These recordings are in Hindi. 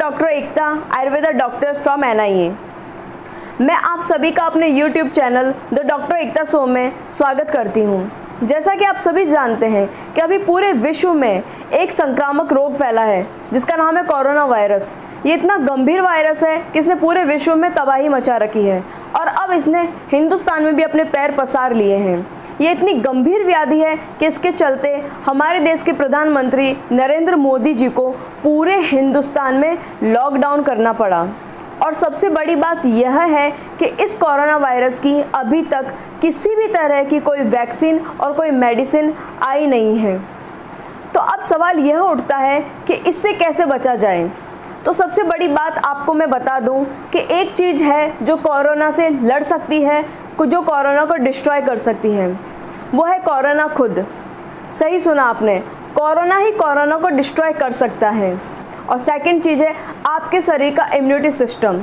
Doctor Ekta, Ayurveda doctor from NIA। मैं आप सभी का अपने YouTube channel the doctor Ekta show में स्वागत करती हूं। जैसा कि आप सभी जानते हैं कि अभी पूरे विश्व में एक संक्रामक रोग फैला है जिसका नाम है कोरोना वायरस। ये इतना गंभीर वायरस है कि इसने पूरे विश्व में तबाही मचा रखी है और अब इसने हिंदुस्तान में भी अपने पैर पसार लिए हैं। ये इतनी गंभीर व्याधि है कि इसके चलते हमारे देश के प्रधानमंत्री नरेंद्र मोदी जी को पूरे हिंदुस्तान में लॉकडाउन करना पड़ा। और सबसे बड़ी बात यह है कि इस कोरोना वायरस की अभी तक किसी भी तरह की कोई वैक्सीन और कोई मेडिसिन आई नहीं है। तो अब सवाल यह उठता है कि इससे कैसे बचा जाए। तो सबसे बड़ी बात आपको मैं बता दूं कि एक चीज़ है जो कोरोना से लड़ सकती है, जो कोरोना को डिस्ट्रॉय कर सकती है, वो है कोरोना खुद। सही सुना आपने, कोरोना ही कोरोना को डिस्ट्रॉय कर सकता है। और सेकंड चीज़ है आपके शरीर का इम्यूनिटी सिस्टम।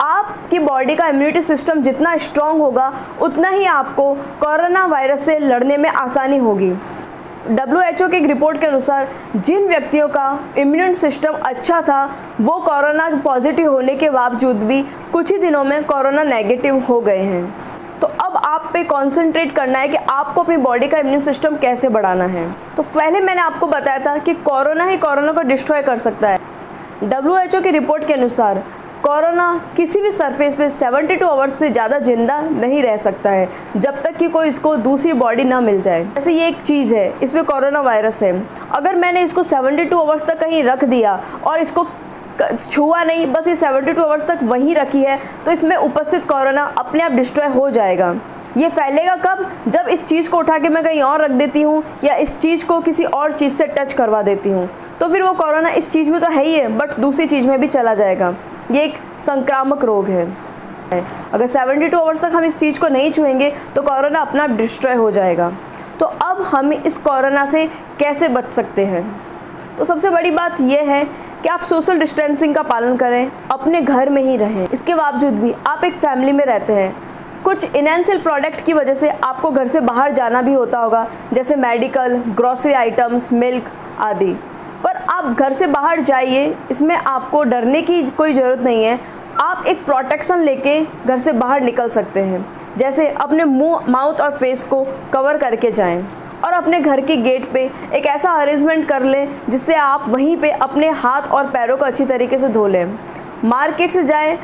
आपकी बॉडी का इम्यूनिटी सिस्टम जितना स्ट्रॉन्ग होगा उतना ही आपको कोरोना वायरस से लड़ने में आसानी होगी। WHO की एक रिपोर्ट के अनुसार जिन व्यक्तियों का इम्यून सिस्टम अच्छा था वो कोरोना पॉजिटिव होने के बावजूद भी कुछ ही दिनों में कोरोना नेगेटिव हो गए हैं। तो अब आप पे कंसंट्रेट करना है कि आपको अपनी बॉडी का इम्यून सिस्टम कैसे बढ़ाना है। तो पहले मैंने आपको बताया था कि कोरोना ही कोरोना को डिस्ट्रॉय कर सकता है। WHO की रिपोर्ट के अनुसार कोरोना किसी भी सरफेस पे 72 आवर्स से ज़्यादा जिंदा नहीं रह सकता है जब तक कि कोई इसको दूसरी बॉडी ना मिल जाए। जैसे ये एक चीज़ है, इसमें कोरोना वायरस है, अगर मैंने इसको 72 आवर्स तक कहीं रख दिया और इसको छुआ नहीं, बस ये 72 आवर्स तक वहीं रखी है, तो इसमें उपस्थित कोरोना अपने आप डिस्ट्रॉय हो जाएगा। ये फैलेगा कब? जब इस चीज़ को उठा के मैं कहीं और रख देती हूँ या इस चीज़ को किसी और चीज़ से टच करवा देती हूँ, तो फिर वो कोरोना इस चीज़ में तो है ही है बट दूसरी चीज़ में भी चला जाएगा। ये एक संक्रामक रोग है। अगर 72 आवर्स तक हम इस चीज़ को नहीं छुएंगे तो कोरोना अपना आप डिस्ट्रॉय हो जाएगा। तो अब हम इस कोरोना से कैसे बच सकते हैं? तो सबसे बड़ी बात यह है कि आप सोशल डिस्टेंसिंग का पालन करें, अपने घर में ही रहें। इसके बावजूद भी आप एक फैमिली में रहते हैं, कुछ इनेंशियल प्रोडक्ट की वजह से आपको घर से बाहर जाना भी होता होगा, जैसे मेडिकल, ग्रोसरी आइटम्स, मिल्क आदि। पर आप घर से बाहर जाइए, इसमें आपको डरने की कोई ज़रूरत नहीं है। आप एक प्रोटेक्शन लेके घर से बाहर निकल सकते हैं, जैसे अपने मुंह, माउथ और फेस को कवर करके जाएं और अपने घर के गेट पे एक ऐसा अरेंजमेंट कर लें जिससे आप वहीं पे अपने हाथ और पैरों को अच्छी तरीके से धो लें। मार्केट से जाएं,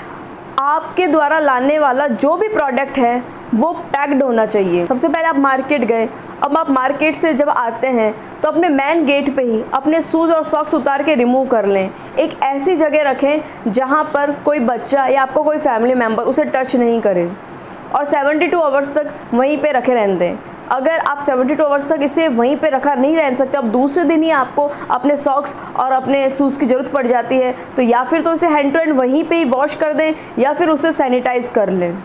आपके द्वारा लाने वाला जो भी प्रोडक्ट है वो पैक्ड होना चाहिए। सबसे पहले आप मार्केट गए, अब आप मार्केट से जब आते हैं तो अपने मेन गेट पे ही अपने शूज़ और सॉक्स उतार के रिमूव कर लें। एक ऐसी जगह रखें जहाँ पर कोई बच्चा या आपको कोई फैमिली मेम्बर उसे टच नहीं करे और 72 आवर्स तक वहीं पे रखे रहने दें। अगर आप 72 आवर्स तक इसे वहीं पे रखा नहीं रह सकते, अब दूसरे दिन ही आपको अपने सॉक्स और अपने शूज़ की ज़रूरत पड़ जाती है, तो या फिर तो इसे हैंड टू हैंड वहीं पे ही वॉश कर दें या फिर उसे सैनिटाइज़ कर लें।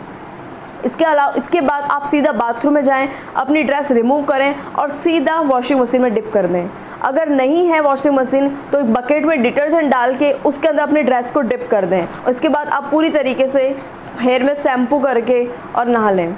इसके बाद आप सीधा बाथरूम में जाएं, अपनी ड्रेस रिमूव करें और सीधा वॉशिंग मशीन में डिप कर दें। अगर नहीं है वॉशिंग मशीन तो एक बकेट में डिटर्जेंट डाल के उसके अंदर अपनी ड्रेस को डिप कर दें। उसके बाद आप पूरी तरीके से हेयर में शैम्पू करके और नहा लें।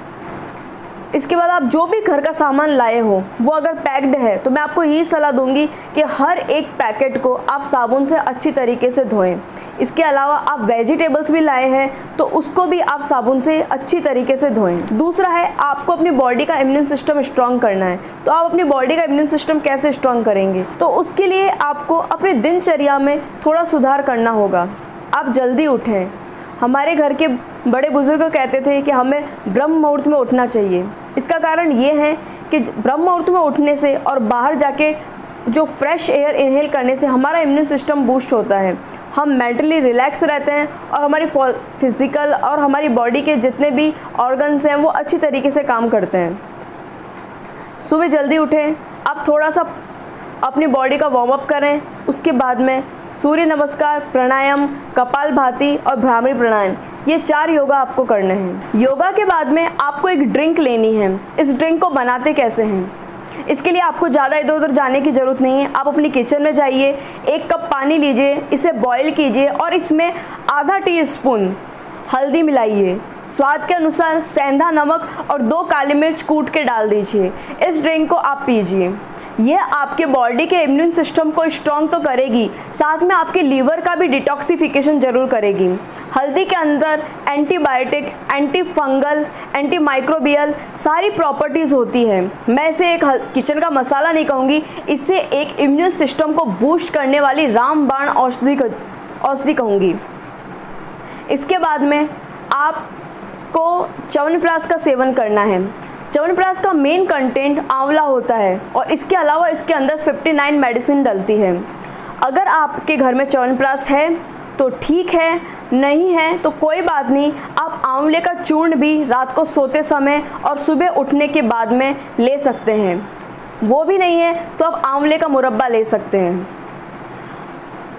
इसके बाद आप जो भी घर का सामान लाए हो वो अगर पैक्ड है तो मैं आपको यही सलाह दूंगी कि हर एक पैकेट को आप साबुन से अच्छी तरीके से धोएं। इसके अलावा आप वेजिटेबल्स भी लाए हैं तो उसको भी आप साबुन से अच्छी तरीके से धोएं। दूसरा है, आपको अपनी बॉडी का इम्यून सिस्टम स्ट्रॉन्ग करना है। तो आप अपनी बॉडी का इम्यून सिस्टम कैसे स्ट्रॉन्ग करेंगे? तो उसके लिए आपको अपने दिनचर्या में थोड़ा सुधार करना होगा। आप जल्दी उठें। हमारे घर के बड़े बुजुर्ग कहते थे कि हमें ब्रह्म मुहूर्त में उठना चाहिए। इसका कारण ये है कि ब्रह्म मुहूर्त में उठने से और बाहर जाके जो फ्रेश एयर इनहेल करने से हमारा इम्यून सिस्टम बूस्ट होता है, हम मेंटली रिलैक्स रहते हैं और हमारी फिज़िकल और हमारी बॉडी के जितने भी ऑर्गन्स हैं वो अच्छी तरीके से काम करते हैं। सुबह जल्दी उठें, आप थोड़ा सा अपनी बॉडी का वार्म अप करें। उसके बाद में सूर्य नमस्कार, प्राणायाम, कपालभाति और भ्रामरी प्राणायाम, ये 4 योगा आपको करने हैं। योगा के बाद में आपको एक ड्रिंक लेनी है। इस ड्रिंक को बनाते कैसे हैं? इसके लिए आपको ज़्यादा इधर उधर जाने की ज़रूरत नहीं है। आप अपनी किचन में जाइए, 1 कप पानी लीजिए, इसे बॉईल कीजिए और इसमें आधा टीस्पून हल्दी मिलाइए, स्वाद के अनुसार सेंधा नमक और 2 काली मिर्च कूट के डाल दीजिए। इस ड्रिंक को आप पीजिए। ये आपके बॉडी के इम्यून सिस्टम को स्ट्रॉन्ग तो करेगी, साथ में आपके लीवर का भी डिटॉक्सिफिकेशन ज़रूर करेगी। हल्दी के अंदर antibiotic, anti fungal, anti microbial सारी प्रॉपर्टीज़ होती है। मैं इसे एक किचन का मसाला नहीं कहूँगी, इससे एक इम्यून सिस्टम को बूस्ट करने वाली रामबाण औषधि कहूँगी। इसके बाद में आपको च्यवनप्राश का सेवन करना है। च्यवनप्राश का मेन कंटेंट आंवला होता है और इसके अलावा इसके अंदर 59 मेडिसिन डलती है। अगर आपके घर में च्यवनप्राश है तो ठीक है, नहीं है तो कोई बात नहीं, आप आंवले का चूर्ण भी रात को सोते समय और सुबह उठने के बाद में ले सकते हैं। वो भी नहीं है तो आप आंवले का मुरब्बा ले सकते हैं।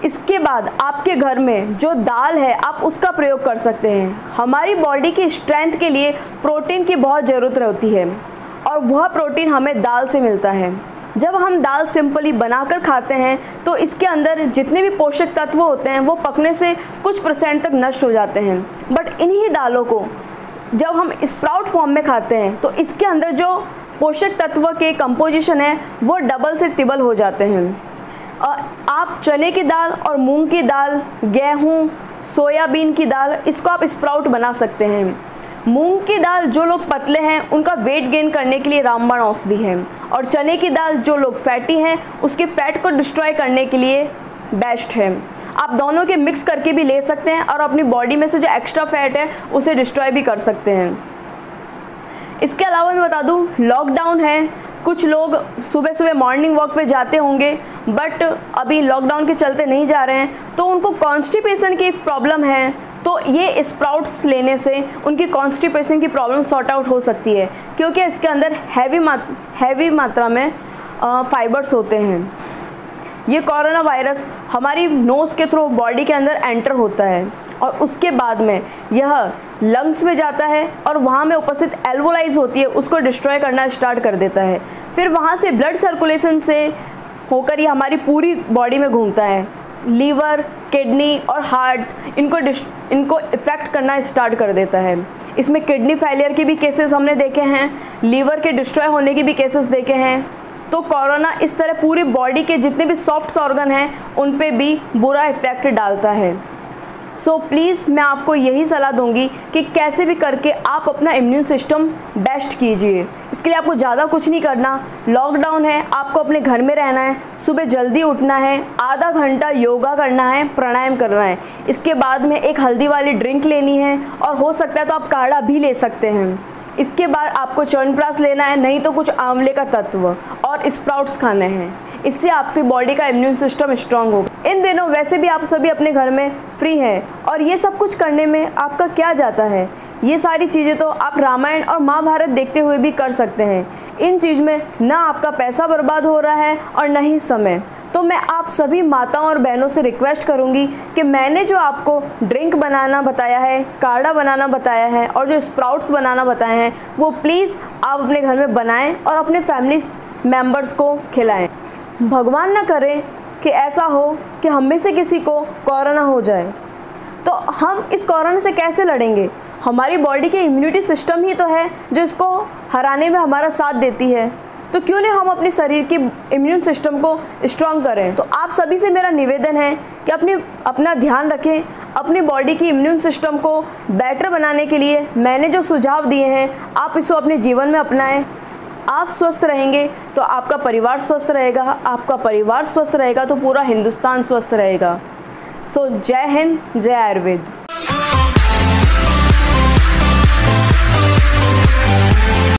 इसके बाद आपके घर में जो दाल है आप उसका प्रयोग कर सकते हैं। हमारी बॉडी की स्ट्रेंथ के लिए प्रोटीन की बहुत ज़रूरत होती है और वह प्रोटीन हमें दाल से मिलता है। जब हम दाल सिंपली बनाकर खाते हैं तो इसके अंदर जितने भी पोषक तत्व होते हैं वो पकने से कुछ % तक नष्ट हो जाते हैं। बट इन्हीं दालों को जब हम स्प्राउट फॉर्म में खाते हैं तो इसके अंदर जो पोषक तत्व के कंपोजिशन है वो डबल से ट्रिपल हो जाते हैं। आप चने की दाल और मूंग की दाल, गेहूं, सोयाबीन की दाल, इसको आप स्प्राउट बना सकते हैं। मूंग की दाल जो लोग पतले हैं उनका वेट गेन करने के लिए रामबाण औषधि है और चने की दाल जो लोग फैटी हैं उसके फैट को डिस्ट्रॉय करने के लिए बेस्ट है। आप दोनों के मिक्स करके भी ले सकते हैं और अपनी बॉडी में से जो एक्स्ट्रा फैट है उसे डिस्ट्रॉय भी कर सकते हैं। इसके अलावा मैं बता दूं, लॉकडाउन है, कुछ लोग सुबह सुबह मॉर्निंग वॉक पे जाते होंगे बट अभी लॉकडाउन के चलते नहीं जा रहे हैं तो उनको कॉन्स्टिपेशन की प्रॉब्लम है, तो ये स्प्राउट्स लेने से उनकी कॉन्स्टिपेशन की प्रॉब्लम सॉर्ट आउट हो सकती है क्योंकि इसके अंदर हैवी मात्रा में फाइबर्स होते हैं। ये कोरोना वायरस हमारी नोज़ के थ्रू बॉडी के अंदर एंटर होता है और उसके बाद में यह लंग्स में जाता है और वहाँ में उपस्थित एल्वोलाइज होती है, उसको डिस्ट्रॉय करना स्टार्ट कर देता है। फिर वहाँ से ब्लड सर्कुलेशन से होकर ये हमारी पूरी बॉडी में घूमता है। लीवर, किडनी और हार्ट इनको इफ़ेक्ट करना स्टार्ट कर देता है। इसमें किडनी फेलियर के भी केसेस हमने देखे हैं, लीवर के डिस्ट्रॉय होने के भी केसेस देखे हैं। तो कोरोना इस तरह पूरी बॉडी के जितने भी सॉफ्ट ऑर्गन हैं उन पे भी बुरा इफ़ेक्ट डालता है। सो प्लीज़ मैं आपको यही सलाह दूंगी कि कैसे भी करके आप अपना इम्यून सिस्टम बेस्ट कीजिए। इसके लिए आपको ज़्यादा कुछ नहीं करना। लॉकडाउन है, आपको अपने घर में रहना है, सुबह जल्दी उठना है, आधा घंटा योगा करना है, प्राणायाम करना है। इसके बाद में एक हल्दी वाली ड्रिंक लेनी है और हो सकता है तो आप काढ़ा भी ले सकते हैं। इसके बाद आपको च्यवनप्राश लेना है, नहीं तो कुछ आंवले का तत्व और स्प्राउट्स खाने हैं। इससे आपकी बॉडी का इम्यून सिस्टम स्ट्रांग होगा। इन दिनों वैसे भी आप सभी अपने घर में फ्री हैं और ये सब कुछ करने में आपका क्या जाता है। ये सारी चीज़ें तो आप रामायण और महाभारत देखते हुए भी कर सकते हैं। इन चीज़ में ना आपका पैसा बर्बाद हो रहा है और ना ही समय। तो मैं आप सभी माताओं और बहनों से रिक्वेस्ट करूँगी कि मैंने जो आपको ड्रिंक बनाना बताया है, काढ़ा बनाना बताया है और जो स्प्राउट्स बनाना बताए हैं वो प्लीज़ आप अपने घर में बनाएं और अपने फैमिली मेम्बर्स को खिलाएं। भगवान ना करे कि ऐसा हो कि हम में से किसी को कोरोना हो जाए, तो हम इस कोरोना से कैसे लड़ेंगे। हमारी बॉडी के इम्यूनिटी सिस्टम ही तो है जो इसको हराने में हमारा साथ देती है। तो क्यों नहीं हम अपने शरीर की इम्यून सिस्टम को स्ट्रॉन्ग करें। तो आप सभी से मेरा निवेदन है कि अपना ध्यान रखें। अपनी बॉडी की इम्यून सिस्टम को बेटर बनाने के लिए मैंने जो सुझाव दिए हैं आप इसको अपने जीवन में अपनाएं। आप स्वस्थ रहेंगे तो आपका परिवार स्वस्थ रहेगा, आपका परिवार स्वस्थ रहेगा तो पूरा हिंदुस्तान स्वस्थ रहेगा। सो जय हिंद, जय आयुर्वेद।